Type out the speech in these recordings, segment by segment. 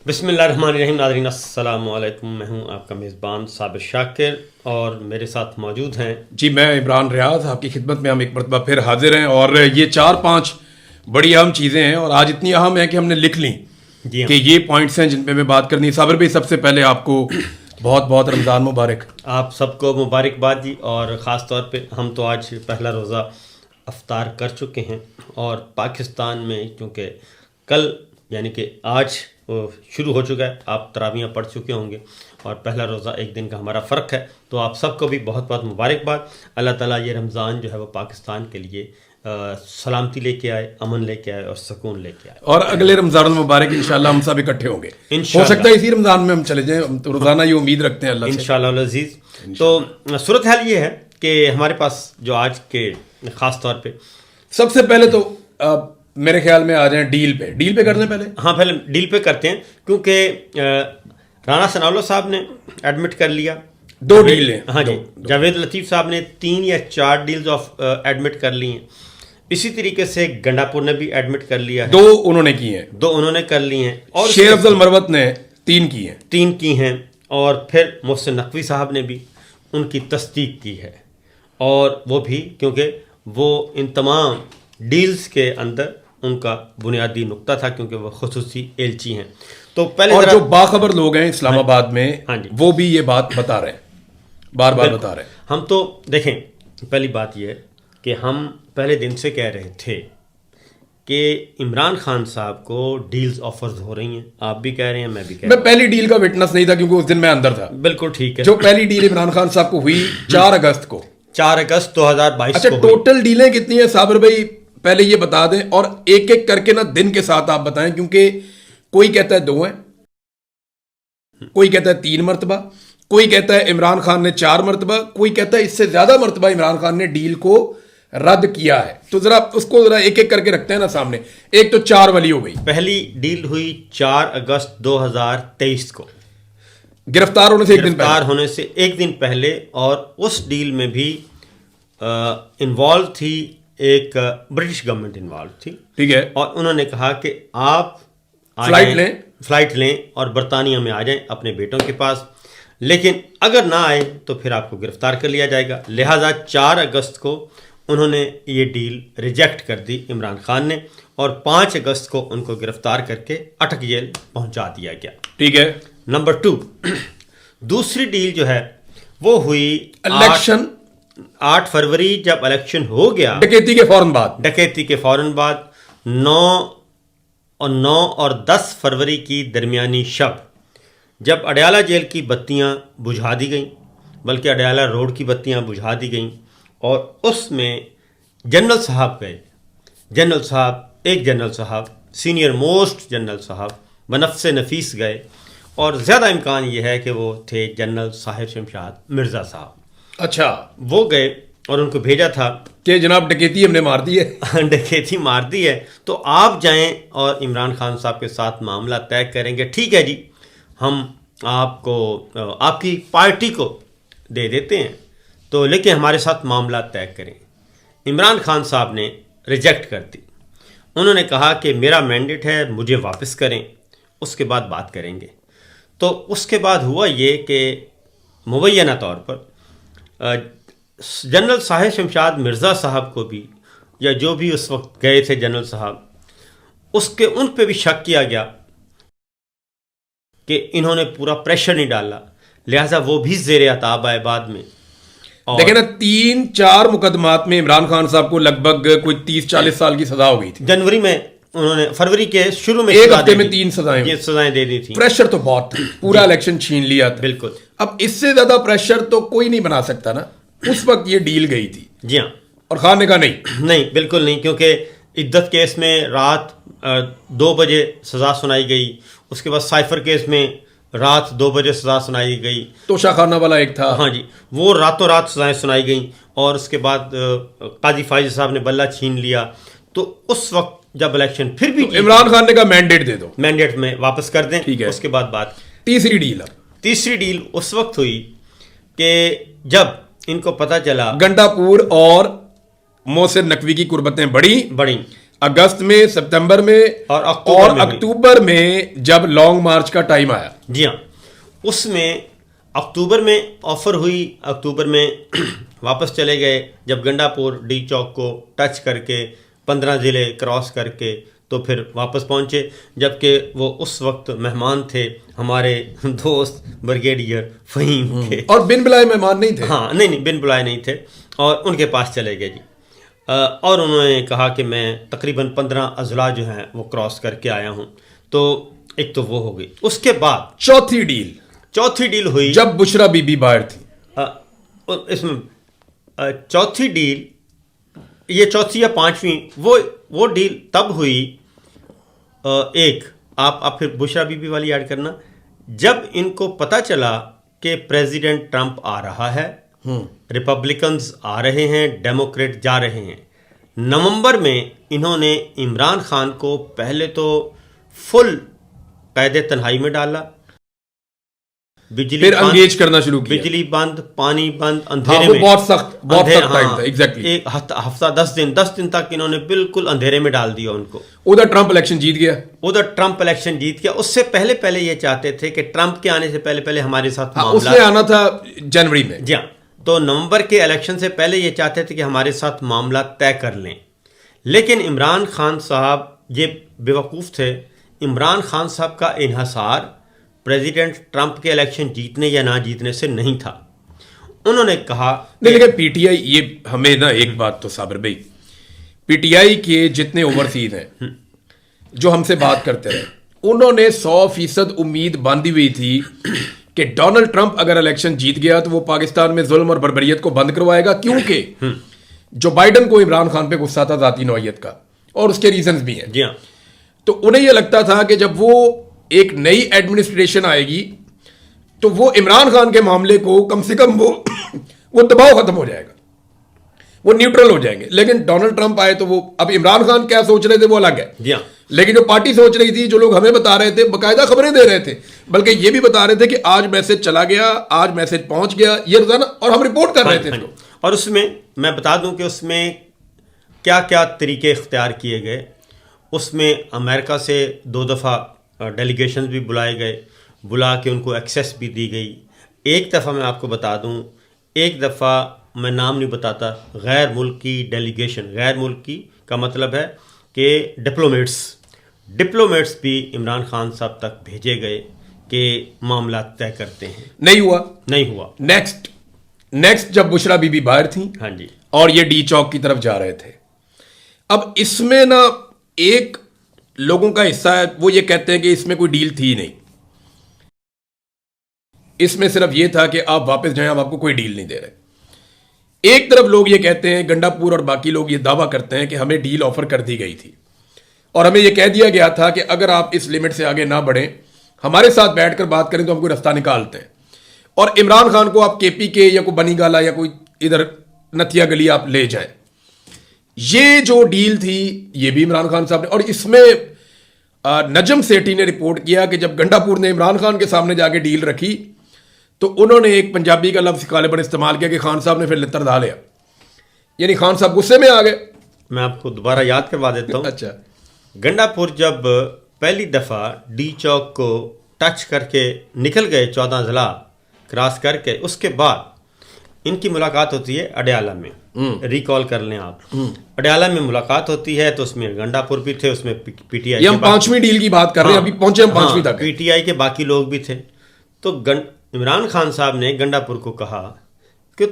بسم اللہ الرحمن الرحیم. ناظرین السلام علیکم. میں ہوں آپ کا میزبان صابر شاکر اور میرے ساتھ موجود ہیں جی میں عمران ریاض. آپ کی خدمت میں ہم ایک مرتبہ پھر حاضر ہیں اور یہ 4-5 بڑی اہم چیزیں ہیں اور آج اتنی اہم ہیں کہ ہم نے لکھ لیں کہ یہ پوائنٹس ہیں جن پہ میں بات کرنی ہے. صابر بھائی سب سے پہلے آپ کو بہت بہت رمضان مبارک. آپ سب کو مبارکباد جی. اور خاص طور پہ ہم تو آج پہلا روزہ افطار کر چکے ہیں اور پاکستان میں چونکہ کل یعنی کہ آج شروع ہو چکا ہے, آپ تراویحیں پڑھ چکے ہوں گے اور پہلا روزہ ایک دن کا ہمارا فرق ہے. تو آپ سب کو بھی بہت بہت مبارکباد. اللہ تعالیٰ یہ رمضان جو ہے وہ پاکستان کے لیے سلامتی لے کے آئے, امن لے کے آئے اور سکون لے کے آئے. اور اگلے رمضان المبارک انشاءاللہ ہم سب اکٹھے ہوں گے. ہو سکتا ہے اسی رمضان میں ہم چلے جائیں, ہم تو روزانہ یہ امید رکھتے ہیں اللہ سے انشاءاللہ العزیز. تو صورتحال یہ ہے کہ ہمارے پاس جو آج کے خاص طور پہ سب سے پہلے تو میرے خیال میں آ جائیں ڈیل پہ کرنے پہلے. ہاں پہلے ڈیل پہ کرتے ہیں کیونکہ رانا ثناءاللہ صاحب نے ایڈمٹ کر لیا 2 ڈیل ہیں. ہاں جی, جاوید لطیف صاحب نے 3 یا 4 ڈیلز ایڈمٹ کر لی ہیں. اسی طریقے سے گنڈاپور نے بھی ایڈمٹ کر لیا ہے, 2 انہوں نے کی ہیں, 2 انہوں نے کر لی ہیں. اور شیر افضل مروت نے 3 کی ہیں, 3 کی ہیں. اور پھر محسن نقوی صاحب نے بھی ان کی تصدیق کی ہے, اور وہ بھی کیونکہ وہ ان تمام ڈیلز کے اندر ان کا بنیادی نقطہ تھا کیونکہ وہ خصوصی ایلچی ہیں. تو پہلے اور جو باخبر لوگ ہیں اسلام آباد میں وہ بھی یہ بات بتا رہے ہیں, بار بار بتا رہے ہیں. ہم تو دیکھیں, پہلی بات یہ ہے کہ ہم پہلے دن سے کہہ رہے تھے کہ عمران خان صاحب کو ڈیلز آفرز ہو رہی ہیں. آپ بھی کہہ رہے ہیں, میں بھی کہہ رہا ہوں. میں پہلی ڈیل کا وٹنس نہیں تھا کیونکہ اس دن میں اندر تھا. بالکل ٹھیک ہے. جو پہلی ڈیل عمران خان صاحب کو ہوئی 4 اگست کو, 4 اگست 2022. اچھا ٹوٹل ڈیلیں کتنی ہیں صابر بھائی پہلے یہ بتا دیں, اور ایک ایک کر کے نا دن کے ساتھ آپ بتائیں, کیونکہ کوئی کہتا ہے 2 ہیں, کوئی کہتا ہے 3 مرتبہ, کوئی کہتا ہے عمران خان نے 4 مرتبہ, کوئی کہتا ہے اس سے زیادہ مرتبہ عمران خان نے ڈیل کو رد کیا ہے. تو ذرا اس کو ذرا ایک ایک کر کے رکھتے ہیں نا سامنے. ایک تو 4 والی ہو گئی, پہلی ڈیل ہوئی 4 اگست 2023 کو, گرفتار ہونے سے ایک دن پہلے. اور اس ڈیل میں بھی انوالو تھی ایک برٹش گورنمنٹ انوالو تھی, ٹھیک ہے, اور انہوں نے کہا کہ آپ فلائٹ لیں اور برطانیہ میں آ جائیں اپنے بیٹوں کے پاس, لیکن اگر نہ آئے تو پھر آپ کو گرفتار کر لیا جائے گا. لہٰذا 4 اگست کو انہوں نے یہ ڈیل ریجیکٹ کر دی عمران خان نے, اور 5 اگست کو ان کو گرفتار کر کے اٹک جیل پہنچا دیا گیا. ٹھیک ہے. نمبر 2, دوسری ڈیل جو ہے وہ ہوئی الیکشن 8 فروری جب الیکشن ہو گیا, ڈکیتی کے فوراً بعد 9 اور 10 فروری کی درمیانی شب جب اڈیالہ جیل کی بتیاں بجھا دی گئیں, بلکہ اڈیالہ روڈ کی بتیاں بجھا دی گئیں, اور اس میں جنرل صاحب گئے. جنرل صاحب سینئر موسٹ جنرل صاحب بنفس نفیس گئے, اور زیادہ امکان یہ ہے کہ وہ تھے جنرل صاحب شمشاد مرزا صاحب. اچھا, وہ گئے اور ان کو بھیجا تھا کہ جناب ڈکیتی ہم نے مار دی ہے, ڈکیتی مار دی ہے, تو آپ جائیں اور عمران خان صاحب کے ساتھ معاملہ طے کریں گے. ٹھیک ہے جی, ہم آپ کو آپ کی پارٹی کو دے دیتے ہیں, تو لیکن ہمارے ساتھ معاملہ طے کریں. عمران خان صاحب نے ریجیکٹ کر دی. انہوں نے کہا کہ میرا مینڈیٹ ہے, مجھے واپس کریں, اس کے بعد بات کریں گے. تو اس کے بعد ہوا یہ کہ مبینہ طور پر جنرل صاحب شمشاد مرزا صاحب کو بھی, یا جو بھی اس وقت گئے تھے جنرل صاحب, ان پہ بھی شک کیا گیا کہ انہوں نے پورا پریشر نہیں ڈالا, لہٰذا وہ بھی زیر عتاب آئے بعد میں. لیکن 3-4 مقدمات میں عمران خان صاحب کو لگ بھگ کوئی 30-40 سال کی سزا ہو گئی تھی. جنوری میں انہوں نے, فروری کے شروع میں ایک ہفتے میں 3 سزائیں دے دی تھیں. پریشر تو بہت تھا, پورا الیکشن چھین لیا تھا. بالکل. اب اس سے زیادہ پریشر تو کوئی نہیں بنا سکتا نا. اس وقت یہ ڈیل گئی تھی. جی ہاں. اور خان نے کہا نہیں, بالکل نہیں, کیونکہ عدت کیس میں رات 2 بجے سزا سنائی گئی. اس کے بعد سائفر کیس میں رات 2 بجے سزا سنائی گئی. توشہ خانہ والا ایک تھا, ہاں جی, وہ راتوں رات سزائیں سنائی گئیں. اور اس کے بعد قاضی فائز صاحب نے بلہ چھین لیا. تو اس وقت جب الیکشن پھر بھی عمران خان نے کہا مینڈیٹ دے دو, مینڈیٹ میں واپس کر دیں. ٹھیک ہے. اس کے بعد بات تیسری ڈیل اس وقت ہوئی کہ جب ان کو پتہ چلا گنڈاپور اور محسن نقوی کی قربتیں بڑی. اگست میں، سپتمبر میں اور اکتوبر میں جب لانگ مارچ کا ٹائم آیا. جی ہاں، اس میں اکتوبر میں آفر ہوئی، اکتوبر میں واپس چلے گئے جب گنڈا پور ڈی چوک کو ٹچ کر کے 15 ضلع کراس کر کے تو پھر واپس پہنچے، جبکہ وہ اس وقت مہمان تھے ہمارے دوست بریگیڈیئر فہیم کے، اور بن بلائے مہمان نہیں تھے. ہاں نہیں بن بلائے نہیں تھے، اور ان کے پاس چلے گئے جی. اور انہوں نے کہا کہ میں تقریباً 15 اضلاع جو ہیں وہ کراس کر کے آیا ہوں. تو ایک تو وہ ہو گئی. اس کے بعد چوتھی ڈیل ہوئی جب بشرا بی بی باہر تھی. اس میں چوتھی ڈیل، یہ چوتھی یا پانچویں وہ ڈیل تب ہوئی. ایک آپ پھر بشرا بی بی والی ایڈ کرنا، جب ان کو پتہ چلا کہ پریزیڈنٹ ٹرمپ آ رہا ہے، ریپبلکنز آ رہے ہیں، ڈیموکریٹ جا رہے ہیں. نومبر میں انہوں نے عمران خان کو پہلے تو فل قید تنہائی میں ڈالا، پھر انگیج کرنا شروع کیا، بجلی بند، پانی بند، اندھیرے میں. بہت سخت ٹائم تھا. ایگزیکٹلی ایک ہفتہ 10 دن تک انہوں نے بالکل اندھیرے میں ڈال دیا ان کو. ادھر ٹرمپ الیکشن جیت گیا. اس سے پہلے یہ چاہتے تھے کہ ٹرمپ کے آنے سے پہلے ہمارے ساتھ اس نے آنا تھا جنوری میں. جی ہاں، تو نومبر کے الیکشن سے پہلے یہ چاہتے تھے کہ ہمارے ساتھ معاملات طے کر لیں. لیکن عمران خان صاحب یہ بیوقوف تھے. عمران خان صاحب کا انحصار پریزیڈنٹ ٹرمپ کے الیکشن جیتنے یا نہ جیتنے سے نہیں تھا. انہوں نے کہا نہیں، لیکن پی ٹی آئی، یہ ہمیں نا ایک بات تو صابر بھائی، پی ٹی آئی کے جتنے اوورسیز ہیں جو ہم سے بات کرتے رہے، انہوں نے 100% امید باندھی ہوئی تھی کہ ڈونلڈ ٹرمپ اگر الیکشن جیت گیا تو وہ پاکستان میں ظلم اور بربریت کو بند کروائے گا، کیونکہ جو بائیڈن کو عمران خان پہ غصہ تھا ذاتی نوعیت کا، اور اس کے ریزنز بھی ہیں. جی ہاں، تو انہیں یہ لگتا تھا کہ جب وہ ایک نئی ایڈمنسٹریشن آئے گی تو وہ عمران خان کے معاملے کو کم سے کم وہ دباؤ ختم ہو جائے گا، وہ نیوٹرل ہو جائیں گے. لیکن ڈونلڈ ٹرمپ آئے تو وہ اب عمران خان کیا سوچ رہے تھے وہ الگ ہے. جی ہاں، لیکن جو پارٹی سوچ رہی تھی، جو لوگ ہمیں بتا رہے تھے، باقاعدہ خبریں دے رہے تھے، بلکہ یہ بھی بتا رہے تھے کہ آج میسج چلا گیا، آج میسج پہنچ گیا، یہ روزانہ، اور ہم رپورٹ کر رہے تھے. اور اس میں بتا دوں کہ اس میں کیا کیا طریقے اختیار کیے گئے. اس میں امریکہ سے 2 دفعہ ڈیلیگیشنز بھی بلائے گئے، بلا کے ان کو ایکسیس بھی دی گئی. ایک دفعہ میں آپ کو بتا دوں، ایک دفعہ میں نام نہیں بتاتا، غیر ملکی ڈیلیگیشن، غیر ملکی کا مطلب ہے کہ ڈپلومیٹس بھی عمران خان صاحب تک بھیجے گئے کہ معاملات طے کرتے ہیں. نہیں ہوا. نیکسٹ جب بشرا بی بی باہر تھیں، ہاں جی، اور یہ ڈی چوک کی طرف جا رہے تھے. اب اس میں نا ایک لوگوں کا حصہ ہے، وہ یہ کہتے ہیں کہ اس میں کوئی ڈیل تھی نہیں، اس میں صرف یہ تھا کہ آپ واپس جائیں، ہم آپ کو کوئی ڈیل نہیں دے رہے. ایک طرف لوگ یہ کہتے ہیں، گنڈا پور اور باقی لوگ یہ دعویٰ کرتے ہیں کہ ہمیں ڈیل آفر کر دی گئی تھی اور ہمیں یہ کہہ دیا گیا تھا کہ اگر آپ اس لمٹ سے آگے نہ بڑھیں، ہمارے ساتھ بیٹھ کر بات کریں تو ہم کوئی رستہ نکالتے ہیں، اور عمران خان کو آپ کے پی کے یا کوئی بنی گالا یا کوئی ادھر نتھیا گلی آپ لے جائیں. یہ جو ڈیل تھی یہ بھی عمران خان صاحب نے، اور اس میں نجم سیٹھی نے رپورٹ کیا کہ جب گنڈا پور نے عمران خان کے سامنے جا کے ڈیل رکھی تو انہوں نے ایک پنجابی کا لفظ غالباً استعمال کیا کہ خان صاحب نے پھر لتر ڈال لیا، یعنی خان صاحب غصے میں آ گئے. میں آپ کو دوبارہ یاد کروا دیتا ہوں. اچھا، گنڈا پور جب پہلی دفعہ ڈی چوک کو ٹچ کر کے نکل گئے 14 ضلع کراس کر کے، اس کے بعد ان کی ملاقات ہوتی ہے اڈیالہ میں. ریکال کر لیں آپ، اڈیالہ میں ملاقات ہوتی ہے تو اس میں گنڈا پور بھی تھے، اس میں پی ٹی آئی، ہم 5ویں ڈیل کی بات کر رہے ہیں، ابھی پہنچے ہم 5ویں تک. پی ٹی آئی کے باقی لوگ بھی تھے. تو عمران خان صاحب نے گنڈا پور کو کہا کہ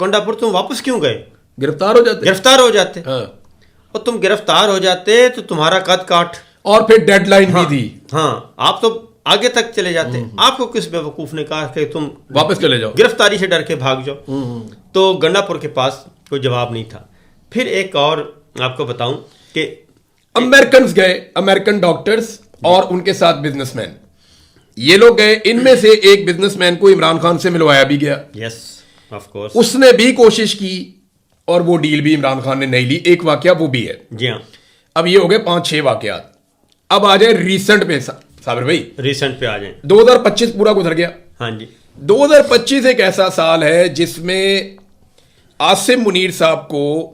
گنڈا پور تم واپس کیوں گئے؟ گرفتار ہو جاتے. اور تم گرفتار ہو جاتے تو تمہارا قد کاٹ، اور پھر ڈیڈ لائن بھی دی. ہاں، آپ تو آگے تک چلے جاتے. آپ کو کس بیوقوف نے کہا کہ تم واپس چلے جاؤ، گرفتاری سے ڈر کے بھاگ جاؤ؟ تو گنڈا پور کے پاس کوئی جواب نہیں تھا. پھر ایک اور آپ کو بتاؤں کہ امریکنز گئے، امریکن ڈاکٹرز اور ان کے ساتھ بزنس مین، یہ لوگ گئے. ان میں سے ایک بزنس مین کو عمران خان سے ملوایا بھی گیا. یس آف کورس، اس نے بھی کوشش کی اور وہ ڈیل بھی عمران خان نے نہیں لی. ایک واقعہ وہ بھی ہے. جی ہاں، اب یہ ہو گئے 5-6 واقعات. اب آ جائیں ریسنٹ پہ صابر بھائی، ریسنٹ پہ آ جائیں. 2025 پورا گزر گیا. ہاں جی، 2025 ایک ایسا سال ہے جس میں عاصم منیر صاحب کو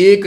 1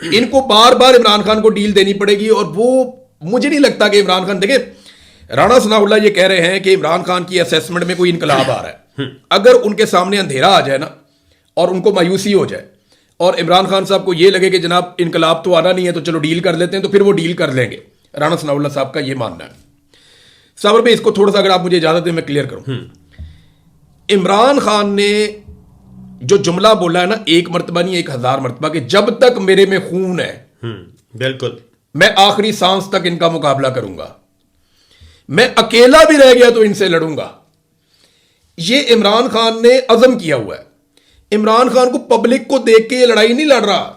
ان کو بار بار عمران خان کو ڈیل دینی پڑے گی, اور وہ مجھے نہیں لگتا کہ عمران خان, دیکھیں رانا ثناء اللہ یہ کہہ رہے ہیں کہ عمران خان کی اسیسمنٹ میں کوئی انقلاب آ رہا ہے. اگر ان کے سامنے اندھیرا آ جائے نا اور ان کو مایوسی ہو جائے اور عمران خان صاحب کو یہ لگے کہ جناب انقلاب تو آنا نہیں ہے تو چلو ڈیل کر لیتے ہیں, تو پھر وہ ڈیل کر لیں گے. رانا ثناء اللہ صاحب کا یہ ماننا ہے. صابر بھائی اس کو تھوڑا سا اگر آپ مجھے اجازت دیں میں کلیئر کروں. عمران خان نے جو جملہ بولا ہے نا, 1 مرتبہ نہیں 1000 مرتبہ, کہ جب تک میرے میں خون ہے بالکل میں آخری سانس تک ان کا مقابلہ کروں گا, میں اکیلا بھی رہ گیا تو ان سے لڑوں گا. یہ عمران خان نے عزم کیا ہوا ہے. عمران خان کو پبلک کو دیکھ کے یہ لڑائی نہیں لڑ رہا,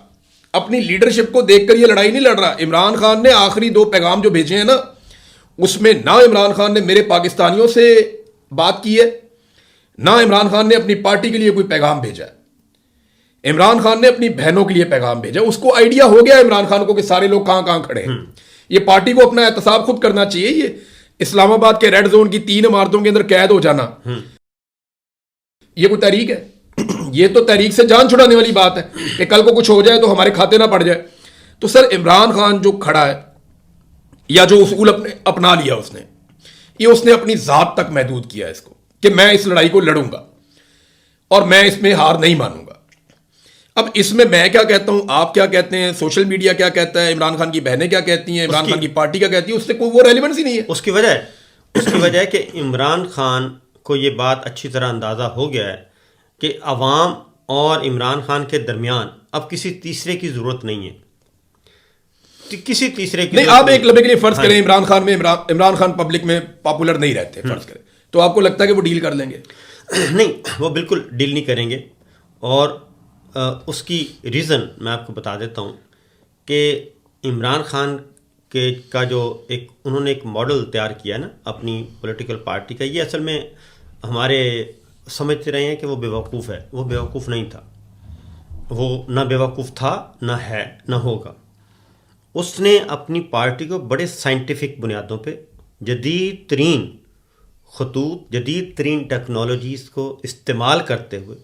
اپنی لیڈرشپ کو دیکھ کر یہ لڑائی نہیں لڑ رہا. عمران خان نے آخری 2 پیغام جو بھیجے ہیں نا, اس میں نہ عمران خان نے میرے پاکستانیوں سے بات کی ہے, نہ عمران خان نے اپنی پارٹی کے لیے کوئی پیغام بھیجا ہے. عمران خان نے اپنی بہنوں کے لیے پیغام بھیجا. اس کو آئیڈیا ہو گیا عمران خان کو کہ سارے لوگ کہاں کہاں کھڑے ہیں. یہ پارٹی کو اپنا احتساب خود کرنا چاہیے. یہ اسلام آباد کے ریڈ زون کی 3 عمارتوں کے اندر قید ہو جانا یہ کوئی تحریک ہے؟ یہ تو تحریک سے جان چھڑانے والی بات ہے کہ کل کو کچھ ہو جائے تو ہمارے کھاتے نہ پڑ جائے. تو سر عمران خان جو کھڑا ہے یا جو اصول اپنا لیا اس نے, یہ اس نے اپنی ذات تک محدود کیا ہے اس کو, کہ میں اس لڑائی کو لڑوں گا اور میں اس میں ہار نہیں مانوں گا. اب اس میں کیا کہتا ہوں, آپ کیا کہتے ہیں, سوشل میڈیا کیا کہتا ہے, عمران خان کی بہنیں کیا کہتی ہیں, عمران خان کی پارٹی کیا کہتی ہے, اس سے کوئی وہ ریلیونس ہی نہیں ہے. اس کی وجہ ہے کہ عمران خان کو یہ بات اچھی طرح اندازہ ہو گیا ہے کہ عوام اور عمران خان کے درمیان اب کسی تیسرے کی ضرورت نہیں ہے. کسی تیسرے کی نہیں, آپ ایک لمحے کے لیے فرض کریں عمران خان پبلک میں پاپولر نہیں رہتے, فرض کریں, تو آپ کو لگتا ہے کہ وہ ڈیل کر لیں گے؟ نہیں, وہ بالکل ڈیل نہیں کریں گے. اور اس کی ریزن میں آپ کو بتا دیتا ہوں کہ عمران خان کا جو انہوں نے ایک ماڈل تیار کیا نا اپنی پولیٹیکل پارٹی کا, یہ اصل میں ہمارے سمجھتے رہے ہیں کہ وہ بیوقوف ہے. وہ بیوقوف نہیں تھا, وہ نہ بیوقوف تھا, نہ ہے, نہ ہوگا. اس نے اپنی پارٹی کو بڑے سائنٹیفک بنیادوں پہ جدید ترین خطوط, جدید ترین ٹیکنالوجیز کو استعمال کرتے ہوئے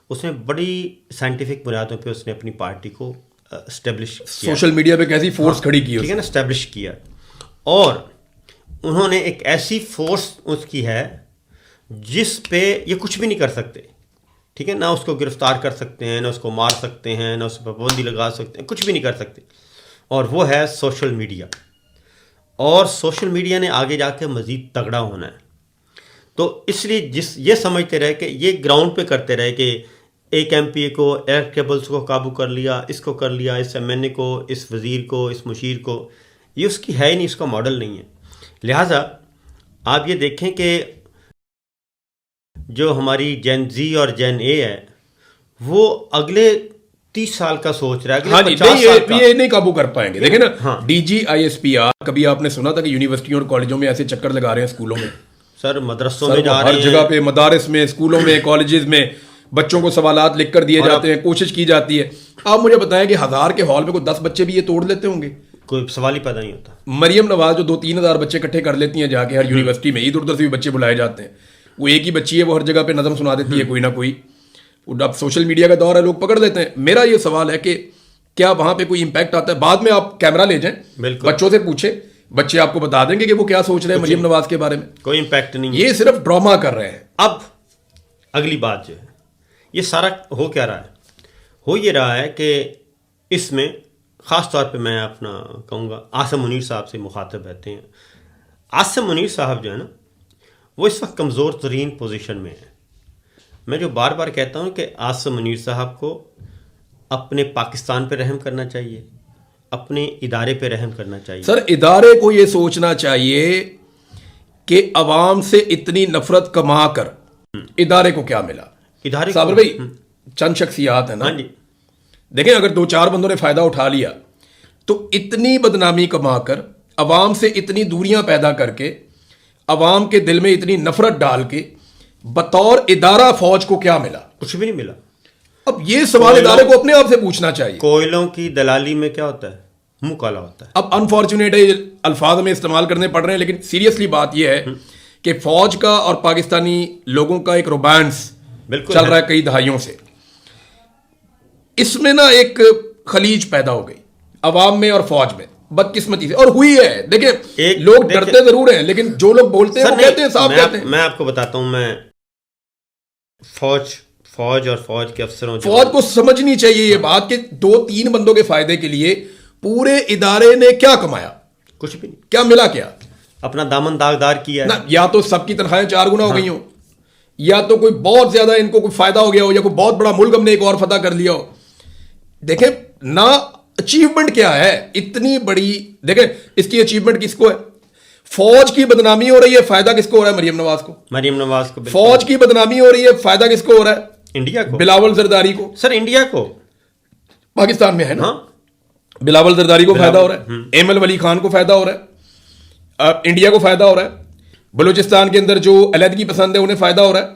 اس نے بڑی سائنٹیفک بنیادوں پہ اس نے اپنی پارٹی کو اسٹیبلش کیا. سوشل میڈیا پہ کیسی فورس کھڑی کی, ٹھیک ہے نا, اسٹیبلش کیا. اور انہوں نے ایک ایسی فورس اس کی ہے جس پہ یہ کچھ بھی نہیں کر سکتے. ٹھیک ہے, نہ اس کو گرفتار کر سکتے ہیں, نہ اس کو مار سکتے ہیں, نہ اس پہ پابندی لگا سکتے ہیں, کچھ بھی نہیں کر سکتے. اور وہ ہے سوشل میڈیا. اور سوشل میڈیا نے آگے جا کے مزید تگڑا ہونا ہے. تو اس لیے یہ سمجھتے رہے کہ یہ گراؤنڈ پہ کرتے رہے کہ ایک ایم پی اے کو, الیکٹیبلس کو قابو کر لیا, اس کو کر لیا, اس ایم این اے کو, اس وزیر کو, اس مشیر کو, یہ اس کی ہے ہی نہیں, اس کا ماڈل نہیں ہے. لہٰذا آپ یہ دیکھیں کہ جو ہماری جین زی اور جین اے ہے وہ اگلے 30 سال کا سوچ رہا ہے, اگلے 50 سال کا. یہ نہیں قابو کر پائیں گے. دیکھیں نا, D G I S P R, کبھی آپ نے سنا تھا کہ یونیورسٹیوں اور کالجوں میں ایسے چکر لگا رہے ہیں اسکولوں میں؟ سر مدرسوں میں جا رہے ہیں, ہر جگہ پہ, مدارس میں, اسکولوں میں, کالجز میں بچوں کو سوالات لکھ کر دیے جاتے ہیں, کوشش کی جاتی ہے. آپ مجھے بتائیں کہ 1000 کے ہال میں کوئی 10 بچے بھی یہ توڑ لیتے ہوں گے؟ کوئی سوال ہی پیدا نہیں ہوتا. مریم نواز جو 2-3 ہزار بچے اکٹھے کر لیتی ہیں جا کے ہر یونیورسٹی میں, ادھر ادھر سے بھی بچے بلائے جاتے ہیں, وہ ایک ہی بچی ہے, وہ ہر جگہ پہ نظم سنا دیتی ہے کوئی نہ کوئی. اب سوشل میڈیا کا دور ہے, لوگ پکڑ لیتے ہیں. میرا یہ سوال ہے کہ کیا وہاں پہ کوئی امپیکٹ آتا ہے؟ بعد میں آپ کیمرہ لے جائیں, بچوں سے پوچھیں, بچے آپ کو بتا دیں گے کہ وہ کیا سوچ رہے ہیں مریم نواز کے بارے میں. کوئی امپیکٹ نہیں, یہ صرف ڈرامہ کر رہے ہیں. اب اگلی بات جو ہے, یہ سارا ہو کیا رہا ہے؟ ہو یہ رہا ہے کہ اس میں خاص طور پہ میں اپنا کہوں گا عاصم منیر صاحب سے مخاطب رہتے ہیں. عاصم منیر صاحب جو ہے نا, وہ اس وقت کمزور ترین پوزیشن میں ہے. میں جو بار بار کہتا ہوں کہ عاصم منیر صاحب کو اپنے پاکستان پہ رحم کرنا چاہیے, اپنے ادارے پہ رحم کرنا چاہیے. سر ادارے کو یہ سوچنا چاہیے کہ عوام سے اتنی نفرت کما کر ادارے کو کیا ملا. ادارے صابر بھائی چند شخصیات ہیں نا, دیکھیں اگر 2-4 بندوں نے فائدہ اٹھا لیا تو اتنی بدنامی کما کر, عوام سے اتنی دوریاں پیدا کر کے, عوام کے دل میں اتنی نفرت ڈال کے, بطور ادارہ فوج کو کیا ملا؟ کچھ بھی نہیں ملا. اب یہ سوال ادارے کو اپنے آپ سے پوچھنا چاہیے. کوئلوں کی دلالی میں کیا ہوتا ہے؟ منہ کالا ہوتا ہے. اب انفارچونیٹ الفاظ ہمیں استعمال کرنے پڑ رہے ہیں, لیکن سیریسلی بات یہ ہے کہ فوج کا اور پاکستانی لوگوں کا ایک رومانس چل رہا ہے کئی دہائیوں سے. اس میں نا ایک خلیج پیدا ہو گئی. عوام میں اور فوج میں بدقسمتی سے، اور ہوئی ہے. دیکھیں ایک لوگ ڈرتے ضرور ہیں لیکن جو لوگ بولتے ہیں سر وہ کہتے ہیں، صاف کہتے ہیں. میں آپ کو بتاتا ہوں، میں فوج اور فوج کے افسروں فوج کو سمجھنی چاہیے یہ بات کہ 2-3 بندوں کے فائدے کے لیے پورے ادارے نے کیا کمایا، کچھ بھی نہیں، کیا ملا، کیا اپنا دامن داغدار کیا ہے. نا. یا تو سب کی تنخواہیں 4 گنا ہو گئی ہوں، یا تو کوئی بہت زیادہ ان کو کوئی فائدہ ہو گیا ہو، یا کوئی بہت بڑا ملک ہم نے ایک اور فتح کر لیا ہو. دیکھیں نا اچیومنٹ کیا ہے اتنی بڑی. دیکھیں اس کی اچیومنٹ کس کو ہے؟ فوج کی بدنامی ہو رہی ہے، فائدہ کس کو ہو رہا ہے؟ مریم نواز کو. مریم نواز کو. فوج کی بدنامی ہو رہی ہے، فائدہ کس کو ہو رہا ہے؟ انڈیا کو. بلاول زرداری کو. سر انڈیا کو، پاکستان میں ہے نا. ہاں بلاول زرداری کو فائدہ ہو رہا ہے، ایمل ولی خان کو فائدہ ہو رہا ہے، انڈیا کو فائدہ ہو رہا ہے. بلوچستان کے اندر جو علیحدگی پسند ہے انہیں فائدہ ہو رہا ہے.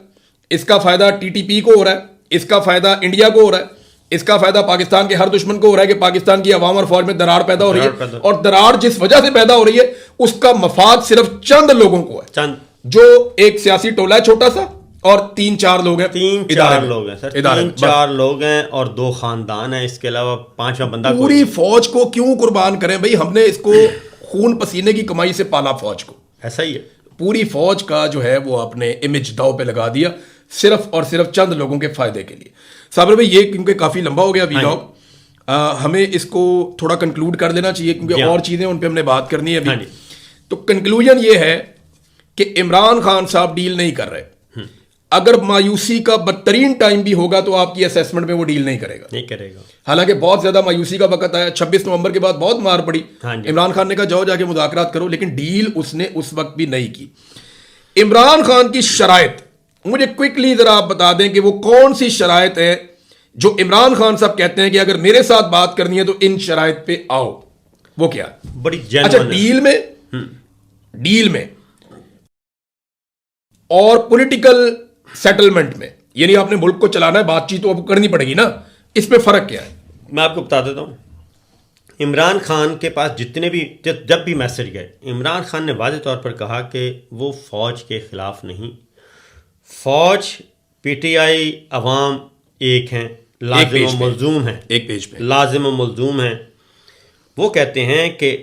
اس کا فائدہ ٹی ٹی پی کو ہو رہا ہے، اس کا فائدہ انڈیا کو ہو رہا ہے، اس کا فائدہ پاکستان کے ہر دشمن کو ہو رہا ہے کہ پاکستان کی عوام اور فوج میں دراڑ پیدا ہو رہی ہے. اور دراڑ جس وجہ سے پیدا ہو رہی ہے اس کا مفاد صرف چند لوگوں کو ہے، چند، جو ایک سیاسی ٹولہ ہے چھوٹا سا، اور 3-4 لوگ ہیں. 3-4 لوگ ہیں سر، 3-4 لوگ ہیں اور 2 خاندان ہیں، اس کے علاوہ 5واں بندہ. پوری فوج کو کیوں قربان کریں بھائی؟ ہم نے اس کو خون پسینے کی کمائی سے پالا فوج کو. ایسا ہی ہے. پوری فوج کا جو ہے وہ اپنے امیج داؤ پہ لگا دیا صرف اور صرف چند لوگوں کے فائدے کے لیے. صابر بھائی یہ کیونکہ کافی لمبا ہو گیا ویلاگ، ہمیں اس کو تھوڑا کنکلوڈ کر دینا چاہیے کیونکہ اور چیزیں ان پہ ہم نے بات کرنی ہے ابھی. تو کنکلوژن یہ ہے کہ عمران خان صاحب ڈیل نہیں کر رہے. اگر مایوسی کا بدترین ٹائم بھی ہوگا تو آپ کی اسیسمنٹ میں وہ ڈیل نہیں کرے گا. حالانکہ بہت زیادہ مایوسی کا وقت آیا، 26 نومبر کے بعد بہت مار پڑی. عمران خان نے کہا جاؤ جا کے مذاکرات کرو، لیکن ڈیل اس نے اس وقت بھی نہیں کی. عمران خان کی شرائط مجھے کوئکلی ذرا آپ بتا دیں کہ وہ کون سی شرائط ہے جو عمران خان صاحب کہتے ہیں کہ اگر میرے ساتھ بات کرنی ہے تو ان شرائط پہ آؤ. وہ کیا؟ بڑی اچھا ڈیل میں اور پولیٹیکل سیٹلمنٹ میں، یعنی آپ نے ملک کو چلانا ہے، بات چیت تو آپ کو کرنی پڑے گی نا. اس پہ فرق کیا ہے؟ میں آپ کو بتا دیتا ہوں. عمران خان کے پاس جتنے بھی جب بھی میسج گئے، عمران خان نے واضح طور پر کہا کہ وہ فوج کے خلاف نہیں. فوج، پی ٹی آئی، عوام ایک ہیں، لازم و ملزوم ہیں، ایک پیج پہ لازم و ملزوم ہیں. وہ کہتے ہیں کہ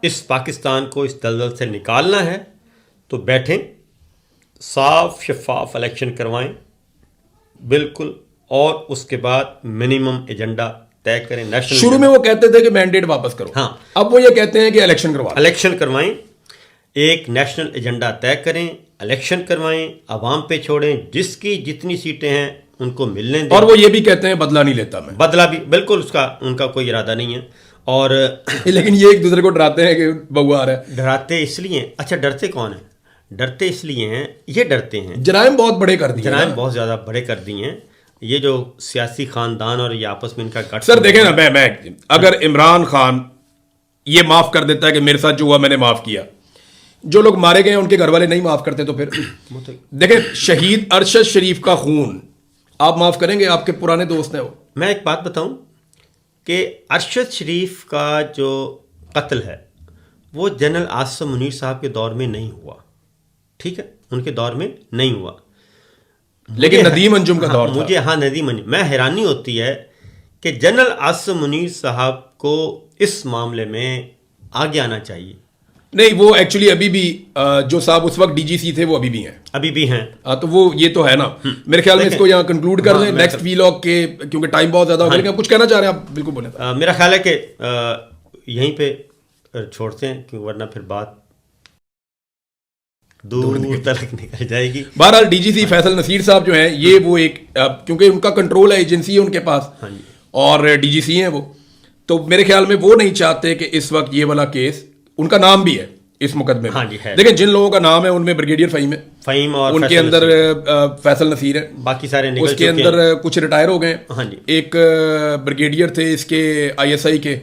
اس پاکستان کو اس دلدل سے نکالنا ہے تو بیٹھیں، صاف شفاف الیکشن کروائیں بالکل، اور اس کے بعد منیمم ایجنڈا طے کریں. نیشنل شروع میں وہ کہتے تھے کہ مینڈیٹ واپس کرو، ہاں اب وہ یہ کہتے ہیں کہ الیکشن کروائیں، ایک نیشنل ایجنڈا طے کریں، الیکشن کروائیں، عوام پہ چھوڑیں، جس کی جتنی سیٹیں ہیں ان کو ملنے دیں. اور وہ یہ بھی کہتے ہیں بدلہ نہیں لیتا میں. بدلہ بھی بالکل ان کا کوئی ارادہ نہیں ہے. اور لیکن یہ ایک دوسرے کو ڈراتے ہیں کہ بہو آ رہا ہے. ڈراتے اس لیے، اچھا ڈرتے کون ہیں؟ ڈرتے اس لیے ہیں، یہ ڈرتے ہیں جرائم بہت بڑے کر دیے، جرائم بہت زیادہ بڑے کر دیے ہیں. یہ جو سیاسی خاندان اور یہ آپس میں ان کا گٹ. سر دیکھیں نا، میں اگر عمران خان یہ معاف کر دیتا ہے کہ میرے ساتھ جو ہوا میں نے معاف کیا، جو لوگ مارے گئے ان کے گھر والے نہیں معاف کرتے تو پھر دیکھیں شہید ارشد شریف کا خون آپ معاف کریں گے؟ آپ کے پرانے دوست ہیں وہ. میں ایک بات بتاؤں کہ ارشد شریف کا جو قتل ہے وہ جنرل عاصم منیر صاحب کے دور میں نہیں ہوا، ٹھیک ہے، ان کے دور میں نہیں ہوا، لیکن ندیم انجم کا دور تھا. مجھے ندیم انجم، میں حیرانی ہوتی ہے کہ جنرل عاصم منیر صاحب کو اس معاملے میں آگے آنا چاہیے. نہیں، وہ ایکچولی ابھی بھی جو صاحب اس وقت ڈی جی سی تھے وہ ابھی بھی ہیں. تو وہ یہ تو ہے نا. میرے خیال میں اس کو یہاں کنکلوڈ کر دیں نیکسٹ ویلاگ کے، کیونکہ ٹائم بہت زیادہ ہو گیا. کچھ کہنا چاہ رہے ہیں آپ؟ بالکل بولیں. میرا خیال ہے کہ یہیں پہ چھوڑتے ہیں کیونکہ ورنہ پھر بات دور تک نکل جائے گی. بہرحال ڈی جی سی فیصل نصیر صاحب جو ہیں یہ وہ ایک، کیونکہ ان کا کنٹرول ہے، ایجنسی ہے ان کے پاس اور ڈی جی سی ہیں وہ، تو میرے خیال میں وہ نہیں چاہتے کہ اس وقت یہ والا کیس، ان کا نام بھی ہے اس مقدمے میں. دیکھیں جن لوگوں کا نام ہے ان میں بریگیڈیئر فہیم اور ان کے اندر فیصل نصیر ہے، باقی سارے اس کے اندر کچھ ریٹائر ہو گئے. ایک بریگیڈیئر تھے اس کے آئی ایس آئی کے،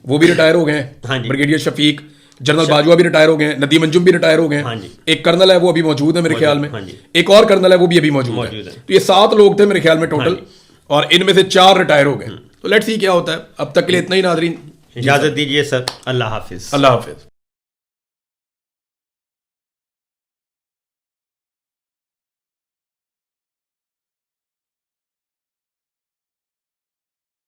وہ بھی ریٹائر ہو گئے ہیں، بریگیڈیئر شفیق. جنرل باجوہ بھی ریٹائر ہو گئے ہیں، ندیم انجم بھی ریٹائر ہو گئے ہیں. ایک کرنل ہے وہ ابھی موجود ہے میرے خیال میں، ایک اور کرنل ہے وہ بھی ابھی موجود ہے. تو یہ 7 لوگ تھے میرے خیال میں ٹوٹل، اور ان میں سے 4 ریٹائر ہو گئے. تو لیٹس سی کیا ہوتا ہے. اب تک کے لیے اتنا ہی ناظرین، اجازت دیجیے سر. اللہ حافظ. اللہ حافظ.